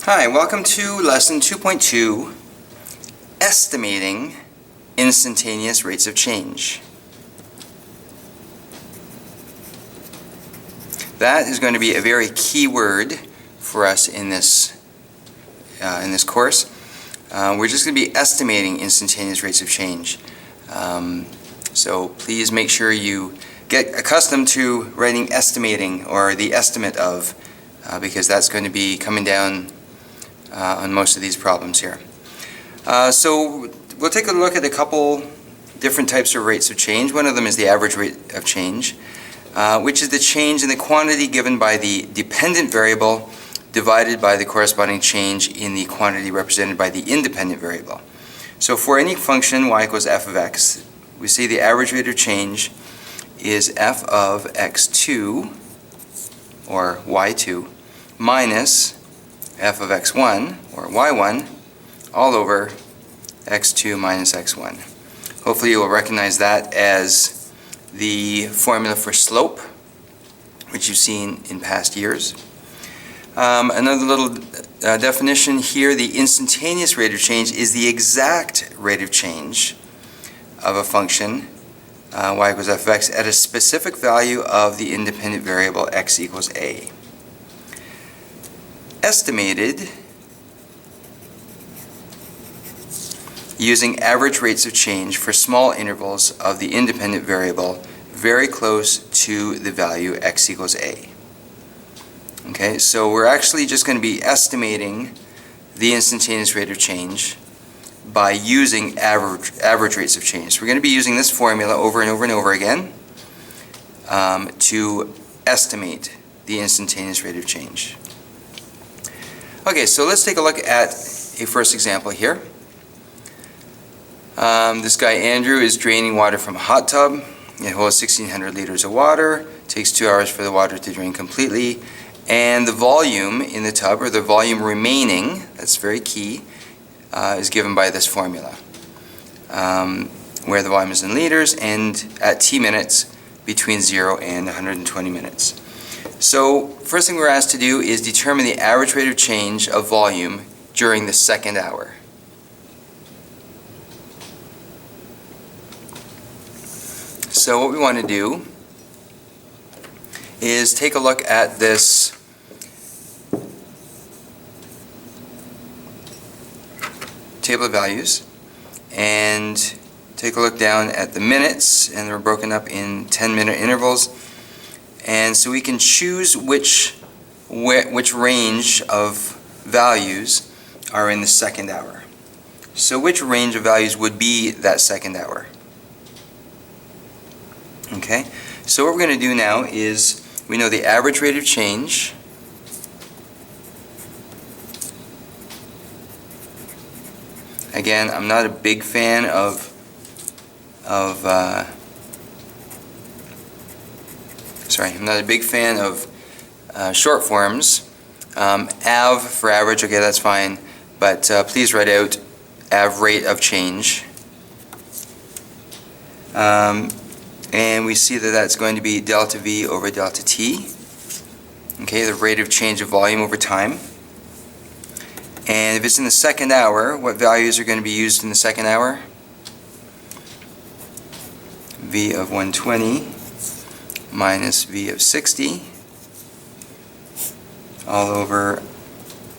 Hi, welcome to lesson 2.2, Estimating Instantaneous Rates of Change. That is going to be a very key word for us in this course. We're just going to be estimating instantaneous rates of change. So please make sure you get accustomed to writing estimating or the estimate of, because that's going to be coming down on most of these problems here. So we'll take a look at a couple different types of rates of change. One of them is the average rate of change, which is the change in the quantity given by the dependent variable divided by the corresponding change in the quantity represented by the independent variable. So for any function y equals f of x, we say the average rate of change is f of x2 or y2 minus f of x1 or y1 all over x2 minus x1. Hopefully you will recognize that as the formula for slope, which you've seen in past years. Another little definition here, the instantaneous rate of change is the exact rate of change of a function y equals f of x at a specific value of the independent variable x equals a. Estimated using average rates of change for small intervals of the independent variable very close to the value x equals a. Okay, so we're actually just going to be estimating the instantaneous rate of change by using average rates of change. So we're going to be using this formula over and over and over again to estimate the instantaneous rate of change. Okay, so let's take a look at a first example here. This guy Andrew is draining water from a hot tub. It holds 1,600 liters of water. It takes 2 hours for the water to drain completely. And the volume in the tub, or the volume remaining, that's very key, is given by this formula, where the volume is in liters and at t minutes between 0 and 120 minutes. So first thing we're asked to do is determine the average rate of change of volume during the second hour. So what we want to do is take a look at this table of values and take a look down at the minutes, and they're broken up in 10-minute intervals, and so we can choose which range of values are in the second hour. So which range of values would be that second hour? Okay, so what we're going to do now is, we know the average rate of change again. I'm not a big fan of short forms. Av for average, okay, that's fine, but please write out av rate of change. And we see that that's going to be delta V over delta T. Okay, the rate of change of volume over time. And if it's in the second hour, what values are going to be used in the second hour? V of 120 minus V of 60 all over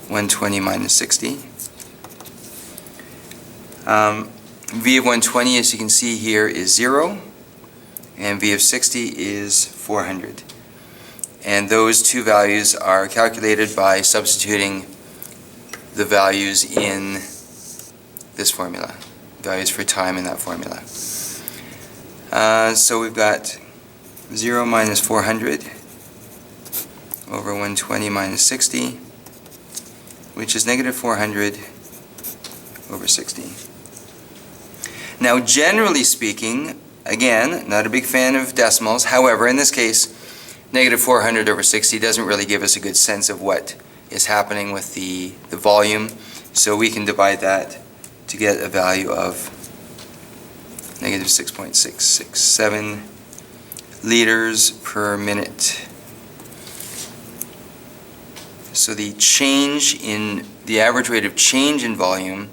120 minus 60. V of 120, as you can see here, is 0. And V of 60 is 400. And those two values are calculated by substituting the values in this formula, values for time in that formula. So we've got 0 minus 400 over 120 minus 60, which is negative 400 over 60. Now, generally speaking, again, not a big fan of decimals. However, in this case, negative 400 over 60 doesn't really give us a good sense of what is happening with the volume. So we can divide that to get a value of negative 6.667 liters per minute. So the change in the average rate of change in volume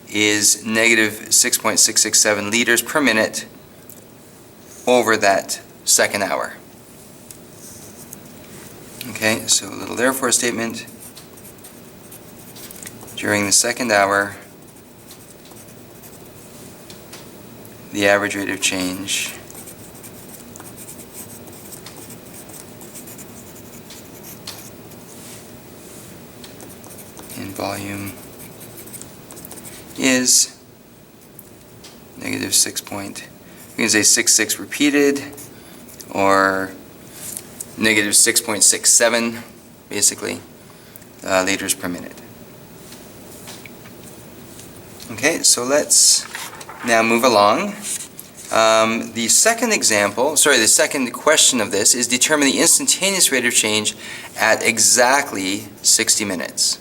is negative 6.667 liters per minute over that second hour. Okay, so a little therefore statement. During the second hour, the average rate of change in volume is negative 6 point, we can say 66 repeated, or negative 6.67 basically liters per minute. Okay, so let's now move along. The second question of this is determine the instantaneous rate of change at exactly 60 minutes.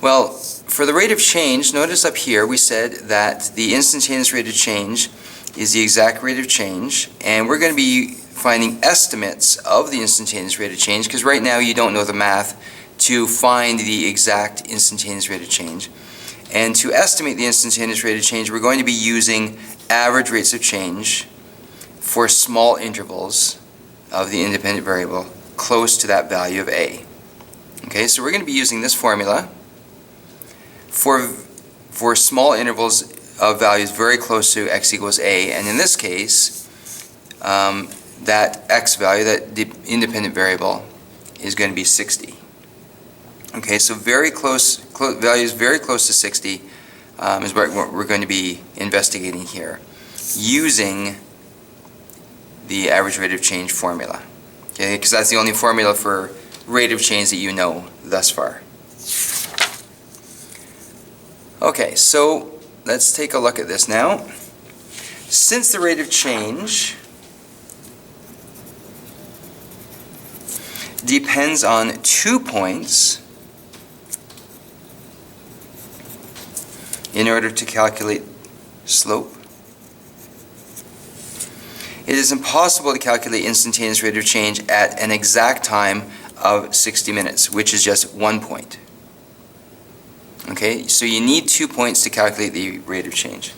Well, for the rate of change, notice up here we said that the instantaneous rate of change is the exact rate of change, and we're going to be finding estimates of the instantaneous rate of change, because right now you don't know the math to find the exact instantaneous rate of change. And to estimate the instantaneous rate of change, we're going to be using average rates of change for small intervals of the independent variable close to that value of A. Okay, so we're going to be using this formula for small intervals of values very close to x equals A, and in this case, that x value, that the independent variable, is going to be 60. Okay, so very close values very close to 60 is what we're going to be investigating here, using the average rate of change formula. Okay, because that's the only formula for rate of change that you know thus far. Okay, so let's take a look at this now. Since the rate of change depends on 2 points in order to calculate slope, it is impossible to calculate instantaneous rate of change at an exact time of 60 minutes, which is just 1 point. Okay, so you need 2 points to calculate the rate of change.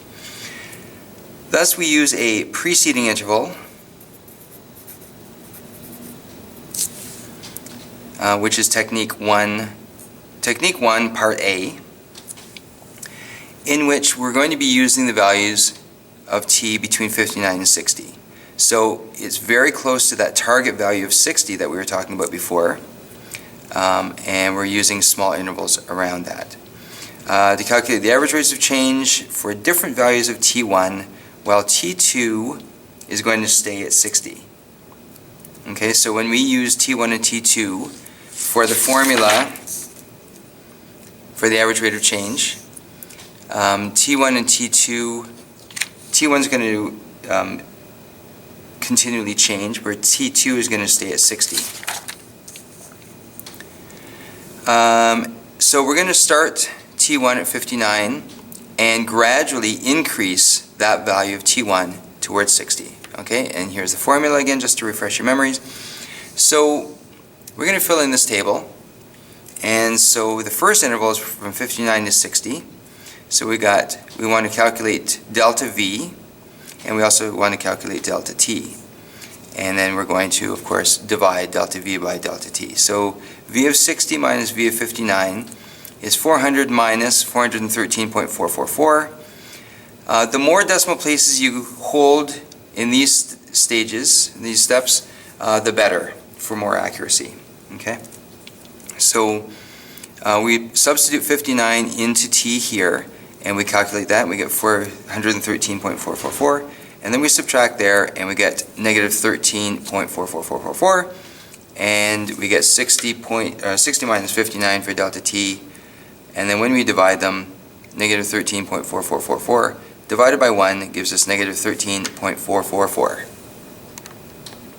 Thus we use a preceding interval, which is technique 1, part A, in which we're going to be using the values of t between 59 and 60. So it's very close to that target value of 60 that we were talking about before, and we're using small intervals around that. To calculate the average rates of change for different values of t1, while t2 is going to stay at 60. Okay, so when we use t1 and t2 for the formula for the average rate of change, t1 and t2, t1 is going to continually change, where t2 is going to stay at 60. So we're going to start t1 at 59 and gradually increase that value of t1 towards 60. Okay, and here's the formula again, just to refresh your memories. So we're going to fill in this table, and so the first interval is from 59 to 60. So we want to calculate delta V, and we also want to calculate delta T. And then we're going to, of course, divide delta V by delta T. So V of 60 minus V of 59 is 400 minus 413.444. The more decimal places you hold in these stages, these steps, the better for more accuracy. Okay? So we substitute 59 into T here, and we calculate that, and we get 413.444, and then we subtract there, and we get negative 13.44444, and we get 60 minus 59 for delta T, and then when we divide them, negative 13.4444 divided by 1 gives us negative 13.444.